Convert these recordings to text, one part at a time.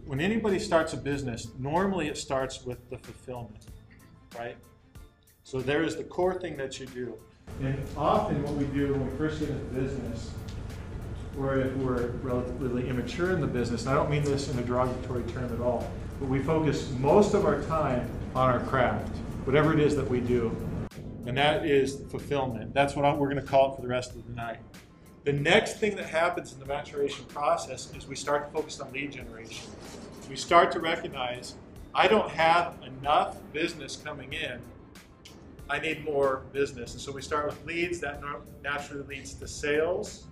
when anybody starts a business, normally it starts with the fulfillment, right? So there is the core thing that you do. And often what we do when we first get into business, or if we're relatively immature in the business, and I don't mean this in a derogatory term at all, but we focus most of our time on our craft, whatever it is that we do. And that is fulfillment. That's what we're going to call it for the rest of the night. The next thing that happens in the maturation process is we start to focus on lead generation. We start to recognize, I don't have enough business coming in. I need more business. And so we start with leads. That naturally leads to sales.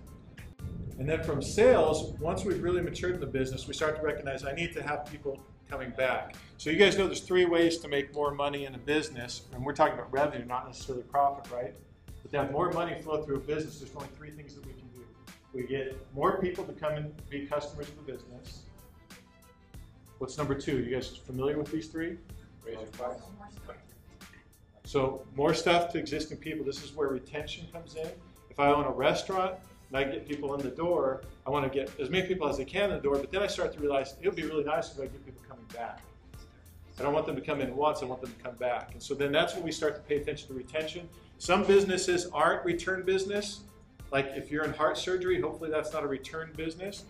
And then from sales, once we've really matured in the business, we start to recognize I need to have people coming back. So you guys know there's 3 ways to make more money in a business. And we're talking about revenue, not necessarily profit, right? But to have more money flow through a business, there's only 3 things that we can do. We get more people to come and be customers of the business. What's number 2? You guys familiar with these 3? Raise your price. So more stuff to existing people. This is where retention comes in. If I own a restaurant and I get people in the door, I want to get as many people as I can in the door, but then I start to realize it would be really nice if I get people coming back. I don't want them to come in once, I want them to come back. And so then that's when we start to pay attention to retention. Some businesses aren't return business. Like if you're in heart surgery, hopefully that's not a return business,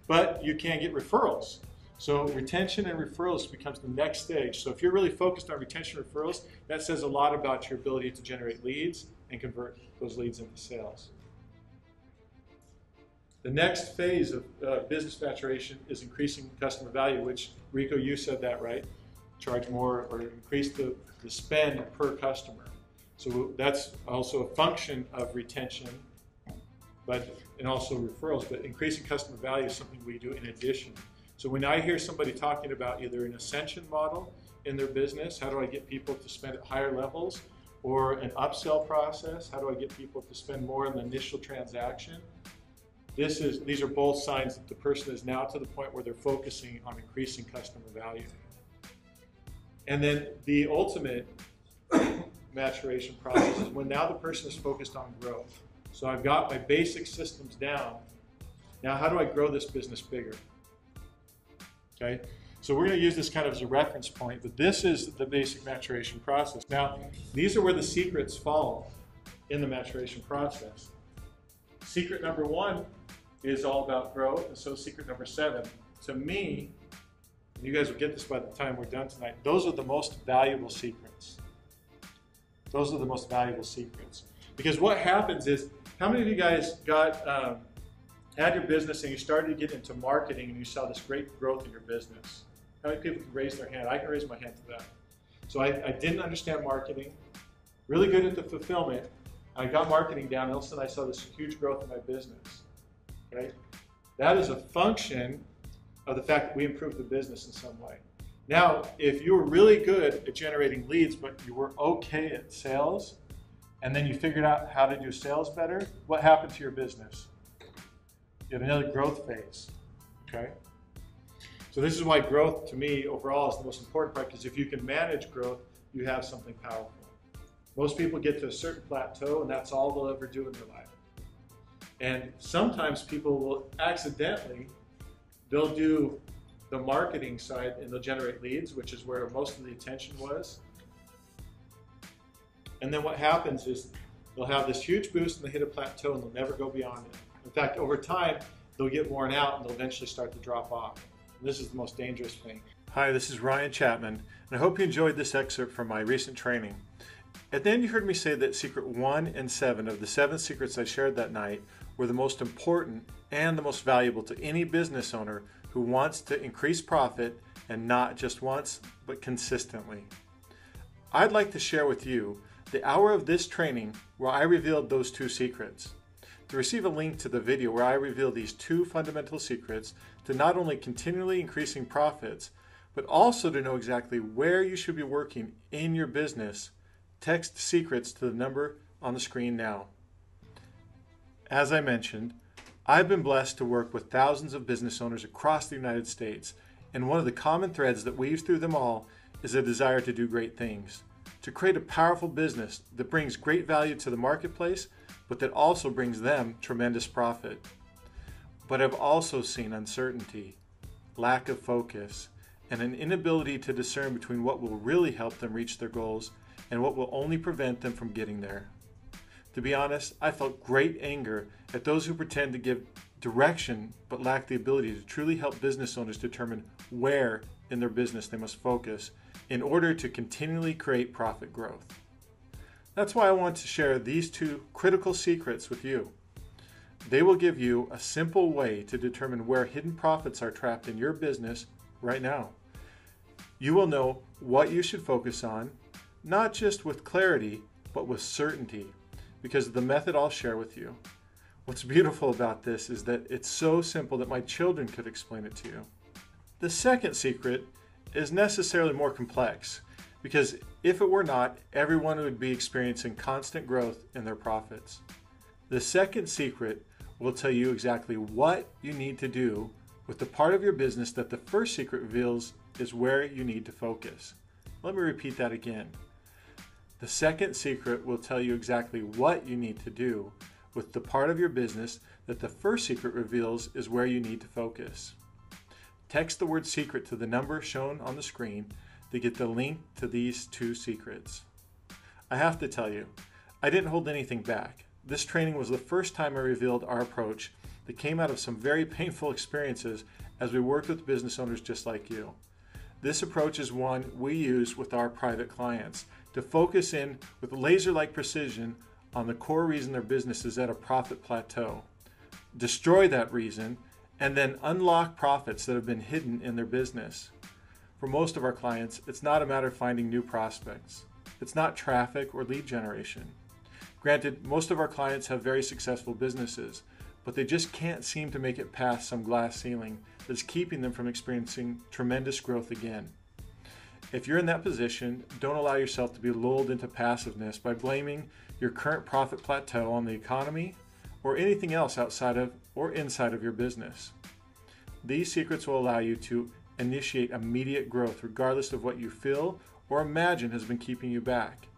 but you can get referrals. So retention and referrals becomes the next stage. So if you're really focused on retention and referrals, that says a lot about your ability to generate leads and convert those leads into sales. The next phase of business maturation is increasing customer value, which Rico, you said that, right? Charge more or increase the spend per customer. So that's also a function of retention, and also referrals, but increasing customer value is something we do in addition. So when I hear somebody talking about either an ascension model in their business, how do I get people to spend at higher levels, or an upsell process, how do I get people to spend more in the initial transaction? These are both signs that the person is now to the point where they're focusing on increasing customer value. And then the ultimate maturation process is when now the person is focused on growth. So I've got my basic systems down. Now how do I grow this business bigger? Okay, so we're going to use this kind of as a reference point, but this is the basic maturation process. Now, these are where the secrets fall in the maturation process. Secret number 1 is all about growth, and so secret number 7, to me, and you guys will get this by the time we're done tonight, those are the most valuable secrets. Those are the most valuable secrets. Because what happens is, how many of you guys had your business and you started to get into marketing and you saw this great growth in your business? How many people can raise their hand? I can raise my hand to that. So I didn't understand marketing, really good at the fulfillment. I got marketing down, and all of a sudden I saw this huge growth in my business. Right? That is a function of the fact that we improved the business in some way. Now, if you were really good at generating leads, but you were okay at sales, and then you figured out how to do sales better, what happened to your business? You have another growth phase, okay? So this is why growth, to me, overall is the most important part, because if you can manage growth, you have something powerful. Most people get to a certain plateau, and that's all they'll ever do in their life. And sometimes people will accidentally, they'll do the marketing side and they'll generate leads, which is where most of the attention was. And then what happens is they'll have this huge boost and they hit a plateau and they'll never go beyond it. In fact, over time, they'll get worn out and they'll eventually start to drop off. And this is the most dangerous thing. Hi, this is Ryan Chapman, and I hope you enjoyed this excerpt from my recent training. At the end, you heard me say that secret 1 and 7 of the 7 secrets I shared that night were the most important and the most valuable to any business owner who wants to increase profit, and not just once, but consistently. I'd like to share with you the hour of this training where I revealed those 2 secrets. To receive a link to the video where I reveal these 2 fundamental secrets to not only continually increasing profits, but also to know exactly where you should be working in your business, text secrets to the number on the screen now. As I mentioned, I've been blessed to work with thousands of business owners across the United States, and one of the common threads that weaves through them all is a desire to do great things, to create a powerful business that brings great value to the marketplace, but that also brings them tremendous profit. But I've also seen uncertainty. lack of focus, and an inability to discern between what will really help them reach their goals and what will only prevent them from getting there. To be honest, I felt great anger at those who pretend to give direction but lack the ability to truly help business owners determine where in their business they must focus in order to continually create profit growth. That's why I want to share these two critical secrets with you. They will give you a simple way to determine where hidden profits are trapped in your business right now. You will know what you should focus on, not just with clarity, but with certainty, because of the method I'll share with you. What's beautiful about this is that it's so simple that my children could explain it to you. The second secret is necessarily more complex, because if it were not, everyone would be experiencing constant growth in their profits. The second secret will tell you exactly what you need to do with the part of your business that the first secret reveals is where you need to focus. Let me repeat that again. The second secret will tell you exactly what you need to do with the part of your business that the first secret reveals is where you need to focus. Text the word secret to the number shown on the screen to get the link to these two secrets. I have to tell you, I didn't hold anything back. This training was the first time I revealed our approach that came out of some very painful experiences as we worked with business owners just like you. This approach is one we use with our private clients to focus in with laser-like precision on the core reason their business is at a profit plateau, destroy that reason, and then unlock profits that have been hidden in their business. For most of our clients, it's not a matter of finding new prospects. It's not traffic or lead generation. Granted, most of our clients have very successful businesses, but they just can't seem to make it past some glass ceiling that's keeping them from experiencing tremendous growth again. If you're in that position, don't allow yourself to be lulled into passiveness by blaming your current profit plateau on the economy or anything else outside of or inside of your business. These secrets will allow you to initiate immediate growth regardless of what you feel or imagine has been keeping you back.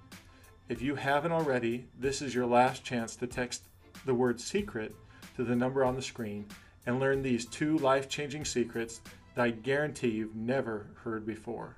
If you haven't already, this is your last chance to text the word secret to the number on the screen and learn these two life-changing secrets that I guarantee you've never heard before.